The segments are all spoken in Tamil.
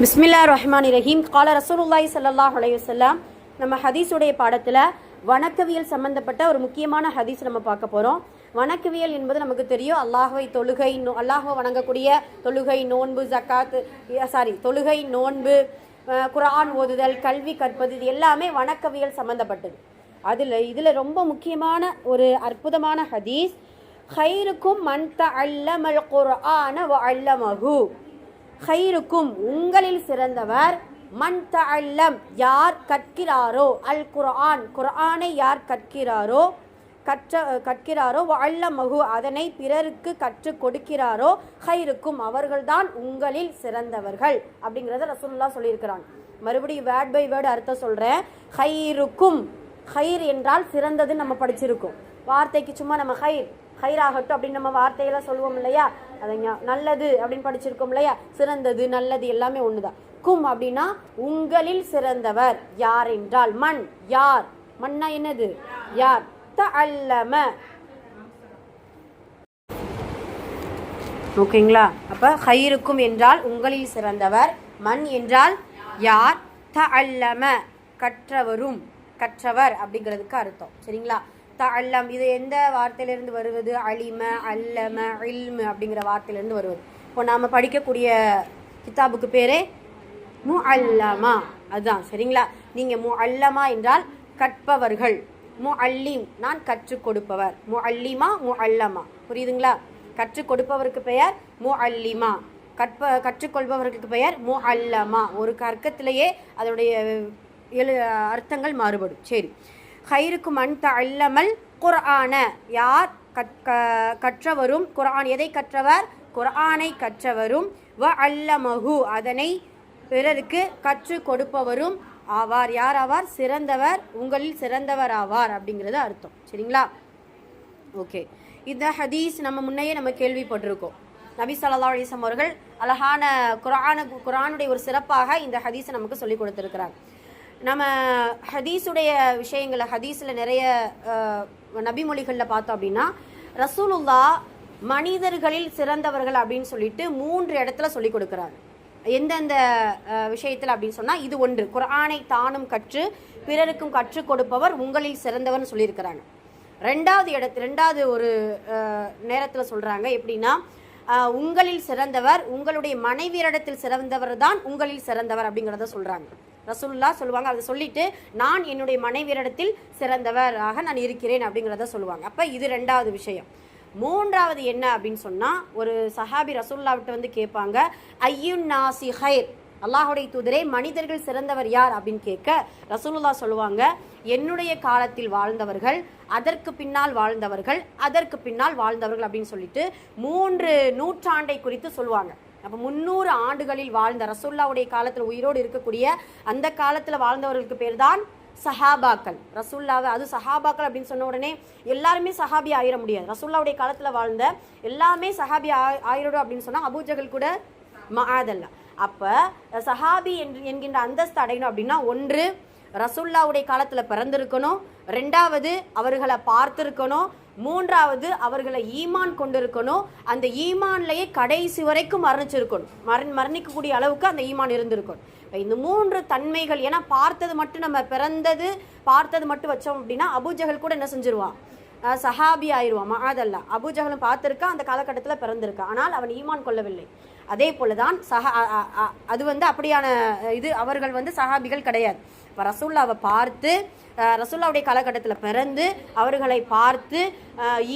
பிஸ்மில்லா ரஹ்மான் ரஹீம். கால ரசூலுல்லாஹி ஸல்லல்லாஹு அலைஹி வஸல்லம். நம்ம ஹதீஸுடைய பாடத்தில் வணக்கவியல் சம்பந்தப்பட்ட ஒரு முக்கியமான ஹதீஸ் நம்ம பார்க்க போகிறோம். வணக்கவியல் என்பது நமக்கு தெரியும். அல்லாஹ்வை வணங்கக்கூடிய தொழுகை, நோன்பு, தொழுகை, நோன்பு, குர்ஆன் ஓதுதல், கல்வி கற்பது, இது எல்லாமே வணக்கவியல் சம்பந்தப்பட்டது. இதில் ரொம்ப முக்கியமான ஒரு அற்புதமான ஹதீஸ், ஹைருக்கும் மன் தஅல்லமல் குர்ஆன வ அல்லமஹு. ஹைருக்கும் உங்களில் சிறந்தவர், மன் தஅல்லம் யார் கற்கிறாரோ, அல் குர்ஆன் குர்ஆனை யார் கற்கிறாரோ வ அல்லமஹு அதனை பிறருக்கு கற்றுக் கொடுக்கிறாரோ, ஹைருக்கும் அவர்கள்தான் உங்களில் சிறந்தவர்கள் அப்படிங்கிறத ரசூலுல்லாஹ் சொல்லியிருக்கிறாங்க. மறுபடியும் வேர்ட் பை வேர்டு அர்த்தம் சொல்கிறேன். ஹைருக்கும், ஹைர் என்றால் சிறந்ததுன்னு நம்ம படிச்சிருக்கோம். வார்த்தைக்கு சும்மா நம்ம ஹைராகட்டும் அப்படின்னு நம்ம வார்த்தையெல்லாம் சொல்லுவோம் இல்லையா, அதங்க நல்லது அப்படின்னு படிச்சிருக்கோம் இல்லையா. சிறந்தது, நல்லது எல்லாமே ஒண்ணுதான். கும் அப்படின்னா உங்களில் சிறந்தவர் யார் என்றால், மண் யார், மண்ணா என்னது யார், தஅல்லம, ஓகேங்களா. அப்ப ஹைருக்கும் என்றால் உங்களில் சிறந்தவர், மண் என்றால் யார், தஅல்லம கற்றவரும், கற்றவர் அப்படிங்கிறதுக்கு அர்த்தம். சரிங்களா. தஅல்லம் இது எந்த வார்த்தையிலிருந்து வருவது, அலிம, அல்லம, இல்மு அப்படிங்கிற வார்த்தையிலிருந்து வருவது. இப்போ நாம் படிக்கக்கூடிய கிதாபுக்கு பேரே முஅல்லமா, அதுதான். சரிங்களா. நீங்கள் முஅல்லமா என்றால் கற்பவர்கள், முஅல்லிம் நான் கற்றுக் கொடுப்பவர், முஅல்லிமா முஅல்லமா, புரியுதுங்களா. கற்றுக் கொடுப்பவருக்கு பெயர் முஅல்லிமா, கற்றுக்கொள்பவர்களுக்கு பெயர் முஅல்லமா. ஒரு கற்கத்திலேயே அதனுடைய அர்த்தங்கள் மாறுபடும். சரி. ஹைருக்கு மன் தஅல்லமல் குர்ஆன யார் கற்றவரும், குர்ஆன் எதை கற்றவர், குர்ஆனை கற்றவரும், வ அல்லமஹு அதனை பிறருக்கு கற்றுக் கொடுப்பவரும் ஆவார். யார் ஆவார், சிறந்தவர், உங்களில் சிறந்தவர் ஆவார் அப்படிங்கிறது அர்த்தம். சரிங்களா. ஓகே. இந்த ஹதீஸ் நம்ம முன்னையே நம்ம கேள்விப்பட்டிருக்கோம். நபி ஸல்லல்லாஹு அலைஹி வஸல்லம் அவர்கள் அழகான குர்ஆனுடைய ஒரு சிறப்பாக இந்த ஹதீஸை நமக்கு சொல்லி கொடுத்துருக்கிறாங்க. நம்ம ஹதீஸுடைய விஷயங்களை, ஹதீஸில் நிறைய நபிமொழிகளில் பார்த்தோம் அப்படின்னா, ரசூலுல்லாஹ் மனிதர்களில் சிறந்தவர்கள் அப்படின்னு சொல்லிட்டு 3 இடத்துல சொல்லி கொடுக்குறாரு. எந்தெந்த விஷயத்தில் அப்படின்னு சொன்னால், இது ஒன்று, குர்ஆனை தானும் கற்று பிறருக்கும் கற்றுக் கொடுப்பவர் உங்களில் சிறந்தவர்னு சொல்லியிருக்கிறாங்க. ரெண்டாவது ஒரு நேரத்தில் சொல்கிறாங்க. எப்படின்னா, உங்களில் சிறந்தவர், உங்களுடைய மனைவியரிடத்தில் சிறந்தவர் தான் உங்களில் சிறந்தவர் அப்படிங்கிறத சொல்கிறாங்க. ரசூலுல்லாஹ் சொல்லுவாங்க. அதை சொல்லிட்டு நான் என்னுடைய மனைவியரிடத்தில் சிறந்தவராக நான் இருக்கிறேன் அப்படிங்கிறத சொல்லுவாங்க. அப்போ இது 2வது விஷயம். 3வது என்ன அப்படின்னு சொன்னால், ஒரு சஹாபி ரசூலுல்லாஹ்விட்ட வந்து கேட்பாங்க, ஐயுன் நாசி ஹைர், அல்லாஹுடைய தூதரே மனிதர்கள் சிறந்தவர் யார் அப்படின்னு கேட்க ரசூலுல்லாஹ் சொல்லுவாங்க, என்னுடைய காலத்தில் வாழ்ந்தவர்கள், அதற்கு பின்னால் வாழ்ந்தவர்கள், அதற்கு பின்னால் வாழ்ந்தவர்கள் அப்படின்னு சொல்லிட்டு 3 நூற்றாண்டை குறித்து சொல்லுவாங்க. அப்போ 300 ஆண்டுகளில் வாழ்ந்த ரசூலுல்லாஹ்வுடைய காலத்தில் உயிரோடு இருக்கக்கூடிய அந்த காலத்தில் வாழ்ந்தவர்களுக்கு பேர் தான் சஹாபாக்கள். ரசூலுல்லாஹ் அது சஹாபாக்கள் அப்படின்னு சொன்ன உடனே எல்லாருமே சஹாபி ஆயிட முடியாது. ரசூலுல்லாஹ்வுடைய காலத்தில் வாழ்ந்த எல்லாமே சஹாபி ஆயிரோடு அப்படின்னு சொன்னால் அபூஜஹல் கூட மஆதல்லா. அப்போ சஹாபி என்கின்ற அந்தஸ்து அடையணும் அப்படின்னா, 1 ரசூலுல்லாஹ்வுடைய காலத்தில் பிறந்திருக்கணும், 2வது அவர்களை பார்த்துருக்கணும், 3வது அவர்களை ஈமான் கொண்டிருக்கணும், அந்த ஈமான்லேயே கடைசி வரைக்கும் மரணிக்கக்கூடிய அளவுக்கு அந்த ஈமான் இருந்திருக்கணும். இந்த 3 தன்மைகள், ஏன்னா பார்த்தது மட்டும் நம்ம பார்த்தது மட்டும் வச்சோம் அப்படின்னா அபூஜஹல் கூட என்ன செஞ்சிருவான், சஹாபி ஆயிடுவான். மஆதல்லா. அபூஜஹலும் பார்த்துருக்கான், அந்த காலகட்டத்தில் பிறந்திருக்கான், ஆனால் அவன் ஈமான் கொள்ளவில்லை. அதே போல தான் அது அப்படியான இது அவர்கள் சஹாபிகள் கிடையாது. இப்போ ரசூலுல்லாவை பார்த்து, ரசூலுல்லாவுடைய காலகட்டத்தில் பிறந்து அவர்களை பார்த்து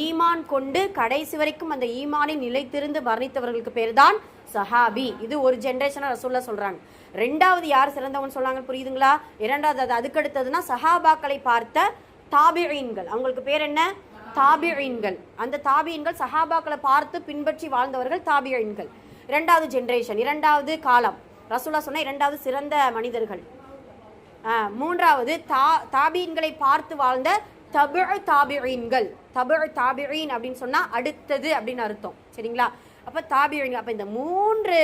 ஈமான் கொண்டு கடைசி வரைக்கும் அந்த ஈமானை நிலைத்திருந்து மரணித்தவர்களுக்கு பேர் தான் சஹாபி. இது ஒரு ஜென்ரேஷனாக ரசூலுல்லாஹ் சொல்கிறாங்க. 2வது யார் சிறந்தவன் சொன்னாங்க, புரியுதுங்களா. 2வது அதுக்கடுத்ததுன்னா சஹாபாக்களை பார்த்த தாபிஈன்கள், அவங்களுக்கு பேர் என்ன, தாபிஈன்கள். அந்த தாபிஈன்கள் சஹாபாக்களை பார்த்து பின்பற்றி வாழ்ந்தவர்கள் தாபிஈன்கள். 2வது ஜென்ரேஷன், 2வது காலம். ரசூலுல்லாஹ் சொன்ன 2வது சிறந்த மனிதர்கள். 3வது தாபிஈன்களை பார்த்து வாழ்ந்த தபுஉ தாபிஈன்கள். தபுஉ தாபிஈன் அப்படின்னு சொன்னால் அடுத்தது அப்படின்னு அர்த்தம். சரிங்களா. அப்போ தாபிஈன், அப்போ இந்த 3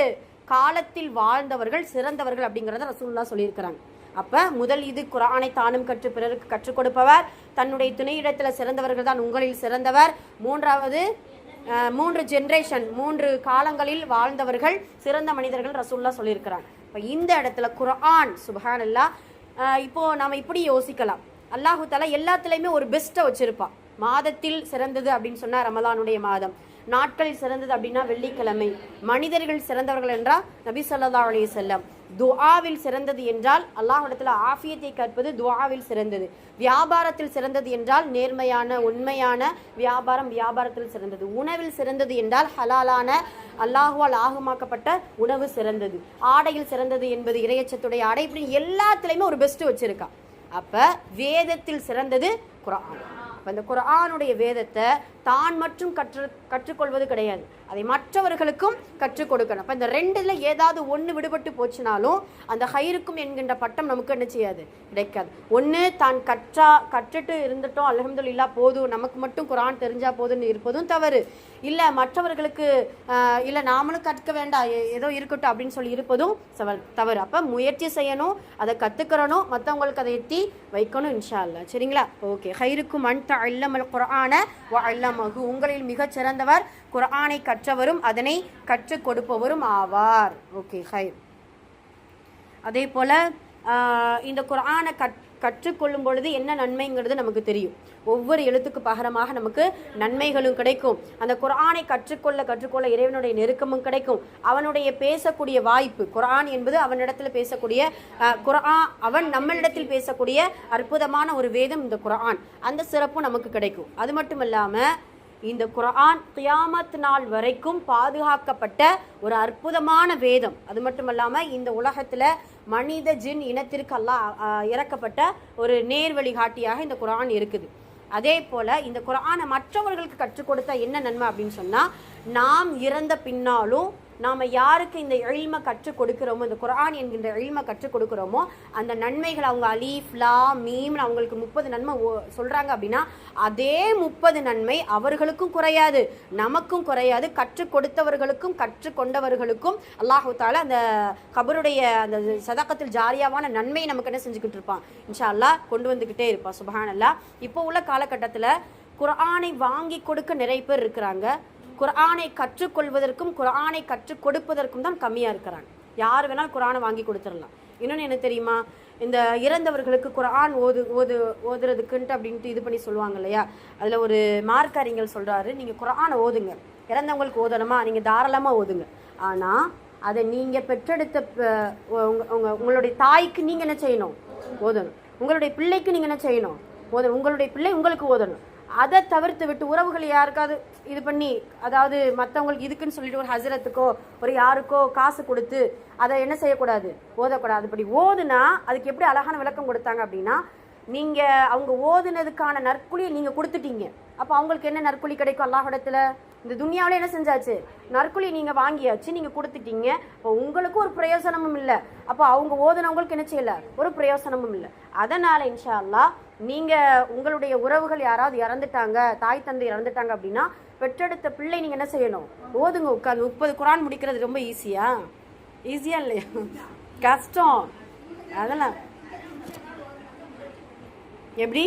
காலத்தில் வாழ்ந்தவர்கள் சிறந்தவர்கள் அப்படிங்கிறத ரசூலுல்லாஹ் சொல்லியிருக்கிறாங்க. அப்போ முதல் இது குர்ஆனை தானும் கற்று பிறருக்கு கற்றுக் கொடுப்பவர், தன்னுடைய துணையிடத்தில் சிறந்தவர்கள் தான் உங்களில் சிறந்தவர். 3வது 3 ஜென்ரேஷன் 3 காலங்களில் வாழ்ந்தவர்கள் சிறந்த மனிதர்கள் ரசூலுல்லாஹ் சொல்லியிருக்கிறாங்க. இப்போ இந்த இடத்துல குர்ஆன் சுப்ஹானல்லாஹ், இப்போ நாம இப்படி யோசிக்கலாம், அல்லாஹு தஆலா எல்லாத்துலேயுமே ஒரு பெஸ்ட்டை வச்சிருப்பான். மாதத்தில் சிறந்தது அப்படின்னு சொன்னா ரமலானுடைய மாதம், நாட்களில் சிறந்தது அப்படின்னா வெள்ளிக்கிழமை, மனிதர்கள் சிறந்தவர்கள் என்றால் நபி ஸல்லல்லாஹு அலைஹி வஸல்லம், துஆவில் சிறந்தது என்றால் அல்லாஹ்விடத்தில் ஆஃபியத்தை கற்பது துஆவில் சிறந்தது, வியாபாரத்தில் சிறந்தது என்றால் நேர்மையான உண்மையான வியாபாரத்தில் சிறந்தது, உணவில் சிறந்தது என்றால் ஹலாலான அல்லாஹுவால் ஆகமாக்கப்பட்ட உணவு சிறந்தது, ஆடையில் சிறந்தது என்பது இறையச்சத்துடைய ஆடை, இப்படி எல்லாத்துலேயுமே ஒரு பெஸ்ட் வச்சிருக்கா. அப்போ வேதத்தில் சிறந்தது குர்ஆன். அப்போ இந்த குர்ஆனுடைய வேதத்தை தான் மற்றும் கற்றுக்கொள்வது கிடையாது, அதை மற்றவர்களுக்கும் கற்றுக் கொடுக்கணும். அப்போ இந்த ரெண்டில் ஏதாவது ஒன்று விடுபட்டு போச்சுனாலும் அந்த ஹைருக்கும் என்கின்ற பட்டம் நமக்கு என்ன செய்யாது, கிடைக்காது. ஒன்று தான் கற்றுட்டு இருந்துட்டோம் அல்ஹம்துலில்லாஹ் போதும், நமக்கு மட்டும் குர்ஆன் தெரிஞ்சா போதுன்னு இருப்பதும் தவறு, இல்லை மற்றவர்களுக்கு இல்லை நாமளும் கற்க வேண்டாம் ஏதோ இருக்கட்டும் அப்படின்னு சொல்லி இருப்பதும் தவறு. அப்போ முயற்சி செய்யணும், அதை கற்றுக்கிறணும், மற்றவங்களுக்கு அதை எத்தி வைக்கணும் இன்ஷா அல்லாஹ். சரிங்களா? ஓகே. ஹைருக்கும் மன் தஅல்லமல் குர்ஆன வ அல்லமஹு, உங்களில் மிகச் சிறந்தவர் குர்ஆனை கற்றவரும் அதனை கற்றுக் கொடுப்பவரும் ஆவார். ஓகே, ஹைர். அதே போல் இந்த குர்ஆனை கற்றுக்கொள்ளும் பொழுது என்ன நன்மைங்கிறது நமக்கு தெரியும். ஒவ்வொரு எழுத்துக்கு பகரமாக நமக்கு நன்மைகளும் கிடைக்கும். அந்த குர்ஆனை கற்றுக்கொள்ள இறைவனுடைய நெருக்கமும் கிடைக்கும். அவனுடைய பேசக்கூடிய வாய்ப்பு, குர்ஆன் என்பது அவனிடத்தில் பேசக்கூடிய அவன் நம்மளிடத்தில் பேசக்கூடிய அற்புதமான ஒரு வேதம் இந்த குர்ஆன். அந்த சிறப்பும் நமக்கு கிடைக்கும். அது மட்டும் இல்லாமல் இந்த குர்ஆன் கியாமத் நாள் வரைக்கும் பாதுகாக்கப்பட்ட ஒரு அற்புதமான வேதம். அது மட்டும் இல்லாமல் இந்த உலகத்தில் மனித ஜின் இனத்திற்கு அல்லாஹ் இறக்கப்பட்ட ஒரு நேர் வழிகாட்டியாக இந்த குர்ஆன் இருக்குது. அதே போல் இந்த குர்ஆனை மற்றவர்களுக்கு கற்றுக் கொடுத்தா என்ன நன்மை அப்படின்னு சொன்னால், நாம் இறந்த பின்னாலும் நாம் யாருக்கு இந்த இல்மை கற்றுக் கொடுக்குறோமோ, இந்த குர்ஆன் என்கின்ற இல்மை கற்றுக் கொடுக்குறோமோ, அந்த நன்மைகள் அவங்க அலீஃப் லாம் மீம்னு அவங்களுக்கு 30 நன்மை சொல்கிறாங்க அப்படின்னா அதே 30 நன்மை அவர்களுக்கும் குறையாது, நமக்கும் குறையாது, கற்றுக் கொடுத்தவர்களுக்கும் கற்றுக்கொண்டவர்களுக்கும் அல்லாஹு தஆலா அந்த கபருடைய அந்த சதகத்தில் ஜாரியாவான நன்மையை நமக்கு என்ன செஞ்சுக்கிட்டு இருப்பான், இன்ஷா அல்லாஹ் கொண்டு வந்துக்கிட்டே இருப்பான். சுப்ஹானல்லாஹ். இப்போ உள்ள காலகட்டத்தில் குர்ஆனை வாங்கி கொடுக்க நிறைய பேர் இருக்கிறாங்க, குர்ஆனை கற்றுக்கொள்வதற்கும் குர்ஆனை கற்றுக் கொடுப்பதற்கும் தான் கம்மியாக இருக்கிறாங்க. யார் வேணாலும் குர்ஆனை வாங்கி கொடுத்துடலாம். இன்னொன்று என்ன தெரியுமா, இந்த இறந்தவர்களுக்கு குர்ஆன் ஓதுறதுக்குன்ட்டு அப்படின்ட்டு இது பண்ணி சொல்லுவாங்க இல்லையா, அதில் ஒரு மார்க்க அறிஞர் சொல்கிறாரு, நீங்கள் குர்ஆனை ஓதுங்க, இறந்தவங்களுக்கு ஓதணுமா நீங்கள் தாராளமாக ஓதுங்க, ஆனால் அதை நீங்கள் பெற்றெடுத்த உங்களுடைய தாய்க்கு நீங்கள் என்ன செய்யணும், ஓதணும். உங்களுடைய பிள்ளைக்கு நீங்கள் என்ன செய்யணும், ஓதணும். உங்களுடைய பிள்ளை உங்களுக்கு ஓதணும். அதை தவிர்த்து விட்டு உறவுகள் யாருக்காவது இது பண்ணி, அதாவது மற்றவங்களுக்கு இதுக்குன்னு சொல்லிட்டு ஒரு ஹசரத்துக்கோ ஒரு யாருக்கோ காசு கொடுத்து அதை என்ன செய்யக்கூடாது, ஓதக்கூடாது. அப்படி ஓதுனா அதுக்கு எப்படி அழகான விளக்கம் கொடுத்தாங்க அப்படின்னா, நீங்கள் அவங்க ஓதுனதுக்கான நற்குழியை நீங்கள் கொடுத்துட்டீங்க, அப்போ அவங்களுக்கு என்ன நற்குழி கிடைக்கும் அல்லாஹ்விடத்தில், இந்த துனியாவில என்ன செஞ்சாச்சு, நற்குழி நீங்கள் வாங்கியாச்சு, நீங்கள் கொடுத்துட்டீங்க, இப்போ உங்களுக்கும் ஒரு பிரயோசனமும் இல்லை, அப்போ அவங்க ஓதுனவங்களுக்கு என்ன செய்யலை, ஒரு பிரயோசனமும் இல்லை. அதனால் இன்ஷா அல்லாஹ் நீங்கள் உங்களுடைய உறவுகள் யாராவது இறந்துட்டாங்க, தாய் தந்தை இறந்துட்டாங்க அப்படின்னா பெற்றெடுத்த பிள்ளை நீங்கள் என்ன செய்யணும், ஓதுங்க. உட்காந்து 30 குர்ஆன் முடிக்கிறது ரொம்ப ஈஸியா இல்லையா, கஷ்டம். அதெல்லாம் எப்படி,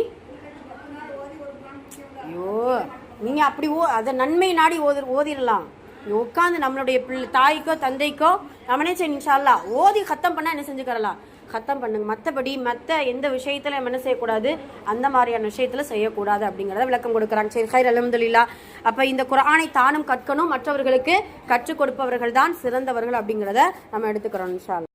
ஐயோ நீங்கள் அப்படி அதை நன்மை நாடி ஓதிடலாம். உட்காந்து நம்மளுடைய தாய்க்கோ தந்தைக்கோ நம்மனே சரி இன்ஷா அல்லாஹ் ஓதி கத்தம் பண்ணால் என்ன செஞ்சுக்கிறலாம், கத்தம் பண்ணுங்க. மற்றபடி மற்ற எந்த விஷயத்தில் நம்ம என்ன செய்யக்கூடாது, அந்த மாதிரியான விஷயத்தில் செய்யக்கூடாது அப்படிங்கிறத விளக்கம் கொடுக்குறாங்க. சரி, ஹைர், அல்ஹம்துலில்லாஹ். அப்போ இந்த குர்ஆனை தானும் கற்கணும், மற்றவர்களுக்கு கற்றுக் கொடுப்பவர்கள் தான் சிறந்தவர்கள் அப்படிங்கிறத நம்ம எடுத்துக்கிறோம் இன்ஷா அல்லாஹ்.